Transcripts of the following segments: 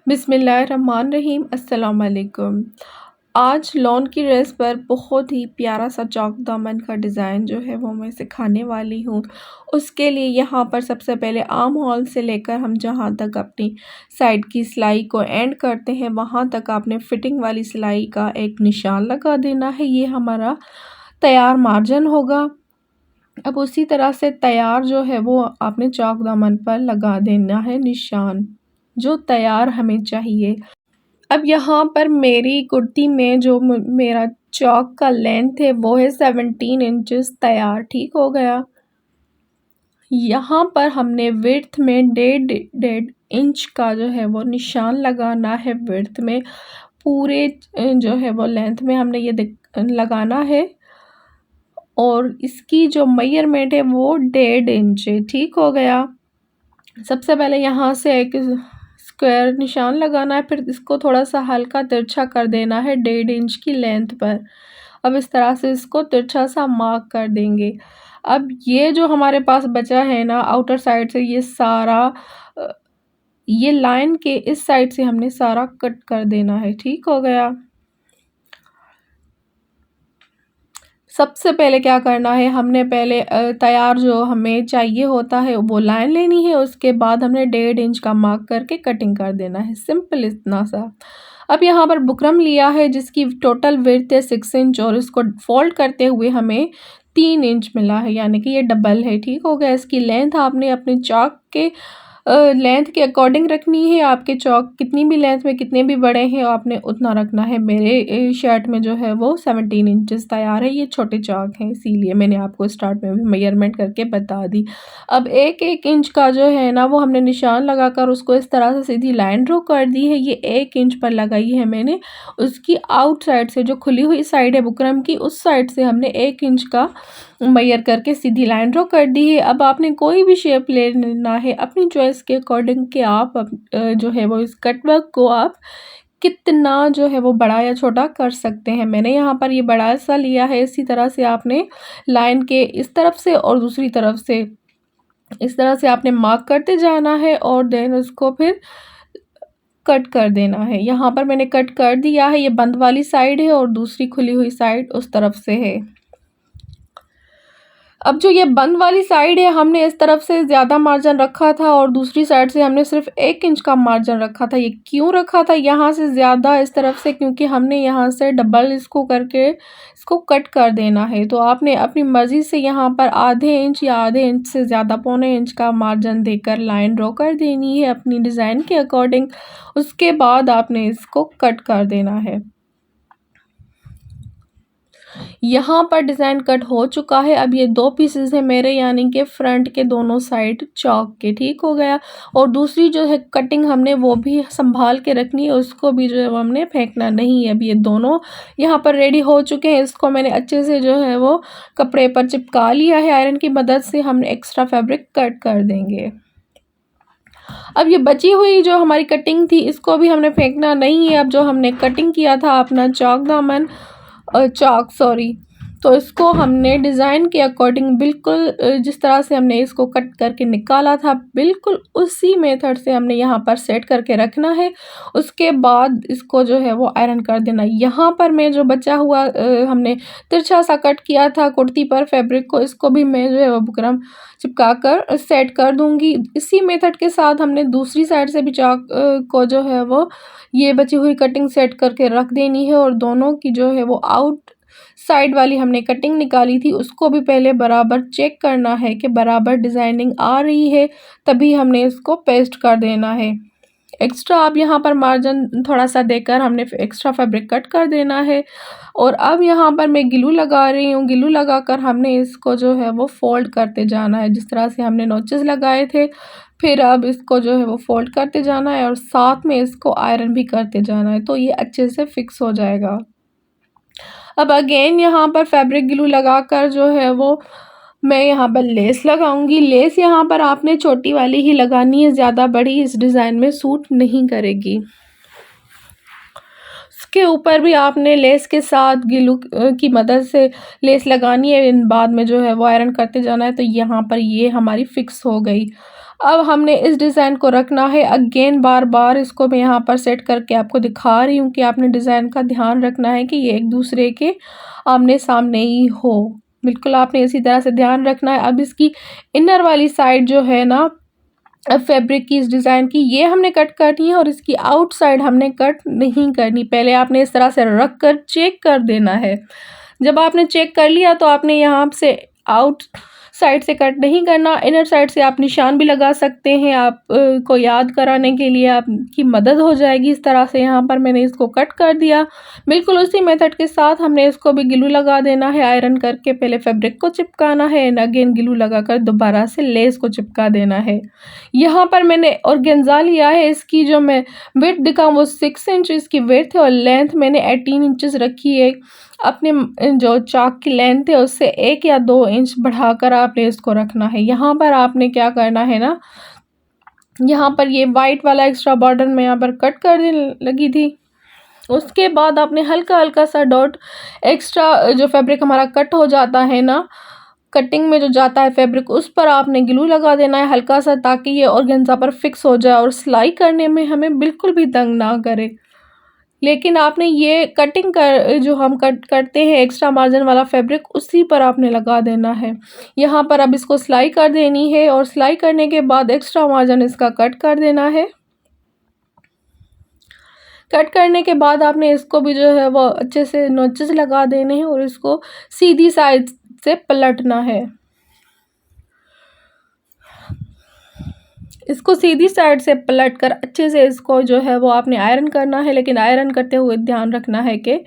बिस्मिल्लाहिर्रहमानिर्रहीम अस्सलाम वालेकुम। आज लॉन की ड्रेस पर बहुत ही प्यारा सा चौक दामन का डिज़ाइन जो है वो मैं सिखाने वाली हूँ। उसके लिए यहाँ पर सबसे पहले आर्म होल से लेकर हम जहाँ तक अपनी साइड की सिलाई को एंड करते हैं वहाँ तक आपने फिटिंग वाली सिलाई का एक निशान लगा देना है। ये हमारा तैयार मार्जिन होगा। अब उसी तरह से तैयार जो है वो आपने चौक दामन पर लगा देना है निशान, जो तैयार हमें चाहिए। अब यहाँ पर मेरी कुर्ती में जो मेरा चौक का लेंथ है वो है 17 इंचेस तैयार, ठीक हो गया। यहाँ पर हमने विड्थ में डेढ़ इंच का जो है वो निशान लगाना है। विड्थ में पूरे जो है वो लेंथ में हमने ये लगाना है और इसकी जो मेजरमेंट है वो 1.5 इंच है, ठीक हो गया। सबसे पहले यहाँ से एक स्क्वायर निशान लगाना है, फिर इसको थोड़ा सा हल्का तिरछा कर देना है 1.5 इंच की लेंथ पर। अब इस तरह से इसको तिरछा सा मार्क कर देंगे। अब ये जो हमारे पास बचा है ना आउटर साइड से, ये सारा ये लाइन के इस साइड से हमने सारा कट कर देना है, ठीक हो गया। सबसे पहले क्या करना है, हमने पहले तैयार जो हमें चाहिए होता है वो लाइन लेनी है, उसके बाद हमने 1.5 इंच का मार्क करके कटिंग कर देना है, सिंपल इतना सा। अब यहाँ पर बुकरम लिया है जिसकी टोटल विड्थ है 6 इंच और इसको फोल्ड करते हुए हमें 3 इंच मिला है, यानी कि ये डबल है, ठीक हो गया। इसकी लेंथ आपने अपने चौक के लेंथ के अकॉर्डिंग रखनी है। आपके चौक कितनी भी लेंथ में कितने भी बड़े हैं आपने उतना रखना है। मेरे शर्ट में जो है वो 17 इंचेस तैयार है, ये छोटे चौक हैं इसीलिए मैंने आपको स्टार्ट में भी मेजरमेंट करके बता दी। अब एक इंच का जो है ना वो हमने निशान लगाकर उसको इस तरह से सीधी लाइन ड्रॉ कर दी है। ये 1 इंच पर लगाई है मैंने। उसकी आउट साइड से जो खुली हुई साइड है बुकरम की, उस साइड से हमने 1 इंच का मेजर करके सीधी लाइन ड्रॉ कर दी है। अब आपने कोई भी शेप ले लेना है अपनी चॉइस के अकॉर्डिंग कि आप जो है वो इस कटवर्क को आप कितना जो है वो बड़ा या छोटा कर सकते हैं। मैंने यहाँ पर ये बड़ा सा लिया है। इसी तरह से आपने लाइन के इस तरफ से और दूसरी तरफ से इस तरह से आपने मार्क करते जाना है और देन उसको फिर कट कर देना है। यहाँ पर मैंने कट कर दिया है। ये बंद वाली साइड है और दूसरी खुली हुई साइड उस तरफ से है। अब जो ये बंद वाली साइड है हमने इस तरफ से ज़्यादा मार्जिन रखा था और दूसरी साइड से हमने सिर्फ 1 इंच का मार्जिन रखा था। ये क्यों रखा था यहाँ से ज़्यादा इस तरफ से, क्योंकि हमने यहाँ से डबल इसको करके इसको कट कर देना है। तो आपने अपनी मर्ज़ी से यहाँ पर आधे इंच या आधे इंच से ज़्यादा पौने इंच का मार्जिन देकर लाइन ड्रॉ कर देनी है अपनी डिज़ाइन के अकॉर्डिंग। उसके बाद आपने इसको कट कर देना है। यहाँ पर डिज़ाइन कट हो चुका है। अब ये 2 पीसेस है मेरे, यानी कि फ्रंट के दोनों साइड चौक के, ठीक हो गया। और दूसरी जो है कटिंग हमने वो भी संभाल के रखनी है, उसको भी जो है वो हमने फेंकना नहीं है। अब ये दोनों यहाँ पर रेडी हो चुके हैं। इसको मैंने अच्छे से जो है वो कपड़े पर चिपका लिया है आयरन की मदद से। हमने एक्स्ट्रा फैब्रिक कट कर देंगे। अब ये बची हुई जो हमारी कटिंग थी इसको भी हमने फेंकना नहीं है। अब जो हमने कटिंग किया था अपना चौक दामन तो इसको हमने डिज़ाइन के अकॉर्डिंग बिल्कुल जिस तरह से हमने इसको कट करके निकाला था बिल्कुल उसी मेथड से हमने यहाँ पर सेट करके रखना है। उसके बाद इसको जो है वो आयरन कर देना। यहाँ पर मैं जो बचा हुआ हमने तिरछा सा कट किया था कुर्ती पर फैब्रिक को, इसको भी मैं जो है वो बुकरम चिपका कर सेट कर दूँगी। इसी मेथड के साथ हमने दूसरी साइड से भी चौक को जो है वो ये बची हुई कटिंग सेट करके रख देनी है। और दोनों की जो है वो आउट साइड वाली हमने कटिंग निकाली थी उसको भी पहले बराबर चेक करना है कि बराबर डिज़ाइनिंग आ रही है, तभी हमने इसको पेस्ट कर देना है। एक्स्ट्रा अब यहाँ पर मार्जिन थोड़ा सा देकर हमने एक्स्ट्रा फैब्रिक कट कर देना है। और अब यहाँ पर मैं ग्लू लगा रही हूँ। ग्लू लगाकर हमने इसको जो है वो फोल्ड करते जाना है जिस तरह से हमने नोचेस लगाए थे। फिर अब इसको जो है वो फोल्ड करते जाना है और साथ में इसको आयरन भी करते जाना है, तो ये अच्छे से फिक्स हो जाएगा। अब अगेन यहाँ पर फैब्रिक ग्लू लगाकर जो है वो मैं यहाँ पर लेस लगाऊंगी। लेस यहाँ पर आपने छोटी वाली ही लगानी है, ज़्यादा बड़ी इस डिज़ाइन में सूट नहीं करेगी। उसके ऊपर भी आपने लेस के साथ ग्लू की मदद से लेस लगानी है। बाद में जो है वो आयरन करते जाना है। तो यहाँ पर ये हमारी फिक्स हो गई। अब हमने इस डिज़ाइन को रखना है। अगेन बार बार इसको मैं यहाँ पर सेट करके आपको दिखा रही हूँ कि आपने डिज़ाइन का ध्यान रखना है कि ये एक दूसरे के आमने सामने ही हो। बिल्कुल आपने इसी तरह से ध्यान रखना है। अब इसकी इनर वाली साइड जो है ना फैब्रिक की, इस डिज़ाइन की, ये हमने कट करनी है और इसकी आउटसाइड हमने कट नहीं करनी। पहले आपने इस तरह से रख कर चेक कर देना है। जब आपने चेक कर लिया तो आपने यहाँ से आउट साइड से कट नहीं करना, इनर साइड से आप निशान भी लगा सकते हैं। आप को याद कराने के लिए आपकी मदद हो जाएगी। इस तरह से यहाँ पर मैंने इसको कट कर दिया। बिल्कुल उसी मेथड के साथ हमने इसको भी ग्लू लगा देना है। आयरन करके पहले फैब्रिक को चिपकाना है एंड अगेन ग्लू लगाकर दोबारा से लेस को चिपका देना है। यहाँ पर मैंने ऑर्गेन्जा लिया है। इसकी जो मैं विड्थ दिखाऊँ वो 6 इंच इसकी विड्थ है और लेंथ मैंने 18 इंचेस रखी है। अपने जो चाक की लेंथ है उससे 1 या 2 इंच बढ़ाकर आपने इसको रखना है। यहाँ पर आपने क्या करना है ना, यहाँ पर ये वाइट वाला एक्स्ट्रा बॉर्डर मैं यहाँ पर कट कर देने लगी थी। उसके बाद आपने हल्का हल्का सा डॉट एक्स्ट्रा जो फैब्रिक हमारा कट हो जाता है ना, कटिंग में जो जाता है फैब्रिक, उस पर आपने ग्लू लगा देना है हल्का सा, ताकि ये ऑर्गेन्जा पर फिक्स हो जाए और सिलाई करने में हमें बिल्कुल भी तंग ना करे। लेकिन आपने ये कटिंग कर जो हम कट करते हैं एक्स्ट्रा मार्जिन वाला फैब्रिक, उसी पर आपने लगा देना है। यहाँ पर अब इसको सिलाई कर देनी है और सिलाई करने के बाद एक्स्ट्रा मार्जिन इसका कट कर देना है। कट करने के बाद आपने इसको भी जो है वो अच्छे से नोचेस लगा देने हैं और इसको सीधी साइड से पलटना है। इसको सीधी साइड से पलटकर अच्छे से इसको जो है वो आपने आयरन करना है। लेकिन आयरन करते हुए ध्यान रखना है कि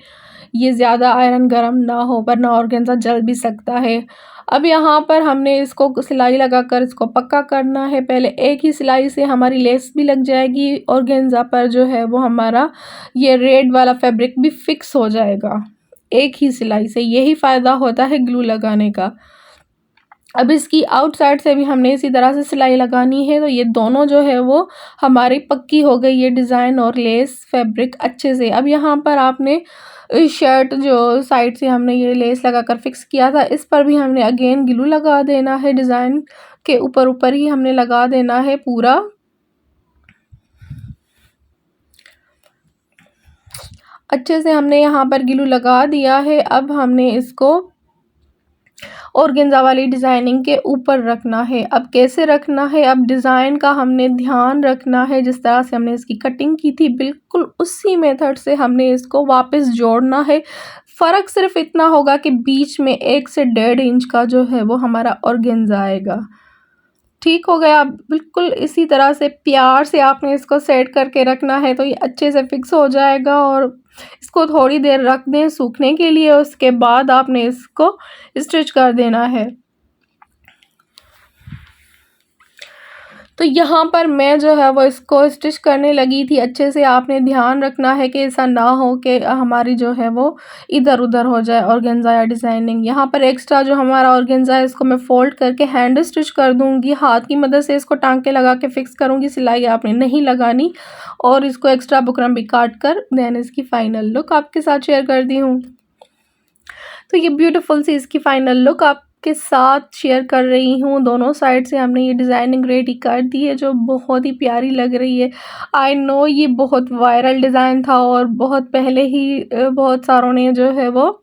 ये ज़्यादा आयरन गर्म ना हो, वरना ऑर्गेन्जा जल भी सकता है। अब यहाँ पर हमने इसको सिलाई लगाकर इसको पक्का करना है। पहले एक ही सिलाई से हमारी लेस भी लग जाएगी, ऑर्गेन्जा पर जो है वो हमारा ये रेड वाला फैब्रिक भी फिक्स हो जाएगा एक ही सिलाई से। यही फ़ायदा होता है ग्लू लगाने का। अब इसकी आउटसाइड से भी हमने इसी तरह से सिलाई लगानी है। तो ये दोनों जो है वो हमारी पक्की हो गई, ये डिज़ाइन और लेस फैब्रिक अच्छे से। अब यहाँ पर आपने शर्ट जो साइड से हमने ये लेस लगाकर फिक्स किया था, इस पर भी हमने अगेन ग्लू लगा देना है। डिज़ाइन के ऊपर ऊपर ही हमने लगा देना है पूरा। अच्छे से हमने यहाँ पर ग्लू लगा दिया है। अब हमने इसको ऑर्गेन्जा वाली डिज़ाइनिंग के ऊपर रखना है। अब कैसे रखना है, अब डिज़ाइन का हमने ध्यान रखना है। जिस तरह से हमने इसकी कटिंग की थी बिल्कुल उसी मेथड से हमने इसको वापस जोड़ना है। फ़र्क सिर्फ इतना होगा कि बीच में 1 से 1.5 इंच का जो है वो हमारा ऑर्गेन्जा आएगा। ठीक हो गया। बिल्कुल इसी तरह से प्यार से आपने इसको सेट करके रखना है, तो ये अच्छे से फिक्स हो जाएगा। और इसको थोड़ी देर रख दें सूखने के लिए, उसके बाद आपने इसको स्टिच कर देना है। तो यहाँ पर मैं जो है वो इसको स्टिच करने लगी थी। अच्छे से आपने ध्यान रखना है कि ऐसा ना हो कि हमारी जो है वो इधर उधर हो जाए ऑर्गेन्जा या डिज़ाइनिंग। यहाँ पर एक्स्ट्रा जो हमारा ऑर्गेन्जा है इसको मैं फ़ोल्ड करके हैंड स्टिच कर दूँगी। हाथ की मदद से इसको टाँके लगा के फ़िक्स करूँगी, सिलाई आपने नहीं लगानी। और इसको एक्स्ट्रा बुकरम भी काट कर देन इसकी फ़ाइनल लुक आपके साथ शेयर कर दी हूँ। तो ये ब्यूटीफुल सी इसकी फ़ाइनल लुक आपके साथ शेयर कर रही हूँ। दोनों साइड से हमने ये डिज़ाइनिंग रेडी कर दी है जो बहुत ही प्यारी लग रही है। आई नो ये बहुत वायरल डिज़ाइन था और बहुत पहले ही बहुत सारों ने जो है वो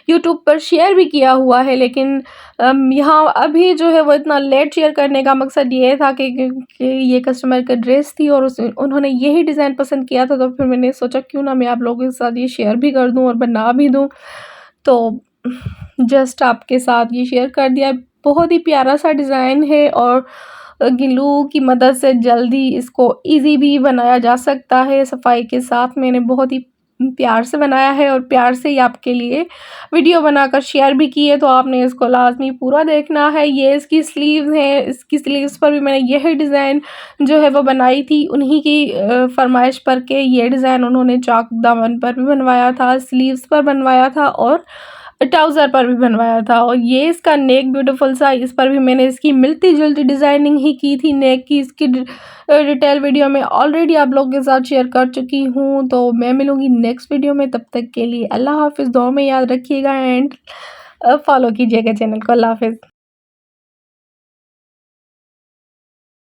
यूट्यूब पर शेयर भी किया हुआ है। लेकिन यहाँ अभी जो है वो इतना लेट शेयर करने का मकसद ये था कि ये कस्टमर का ड्रेस थी और उन्होंने यही डिज़ाइन पसंद किया था। तो फिर मैंने सोचा क्यों ना मैं आप लोगों के साथ ये शेयर भी कर दूँ और बना भी दूँ। तो जस्ट आपके साथ ये शेयर कर दिया। बहुत ही प्यारा सा डिज़ाइन है और ग्लू की मदद से जल्दी इसको इजी भी बनाया जा सकता है सफाई के साथ। मैंने बहुत ही प्यार से बनाया है और प्यार से ही आपके लिए वीडियो बनाकर शेयर भी की है, तो आपने इसको लाजमी पूरा देखना है। ये इसकी स्लीव्स हैं, इसकी स्लीव्स पर भी मैंने यही डिज़ाइन जो है वो बनाई थी उन्हीं की फरमाइश पर के ये डिज़ाइन उन्होंने चाक दामन पर भी बनवाया था, स्लीव्स पर बनवाया था और ट्राउज़र पर भी बनवाया था। और ये इसका नेक ब्यूटीफुल सा, इस पर भी मैंने इसकी मिलती जुलती डिज़ाइनिंग ही की थी नेक की। इसकी डिटेल वीडियो में ऑलरेडी आप लोगों के साथ शेयर कर चुकी हूँ। तो मैं मिलूँगी नेक्स्ट वीडियो में, तब तक के लिए अल्लाह हाफ़िज़। दुआ में याद रखिएगा एंड फॉलो कीजिएगा चैनल को। अल्लाह हाफ़िज़।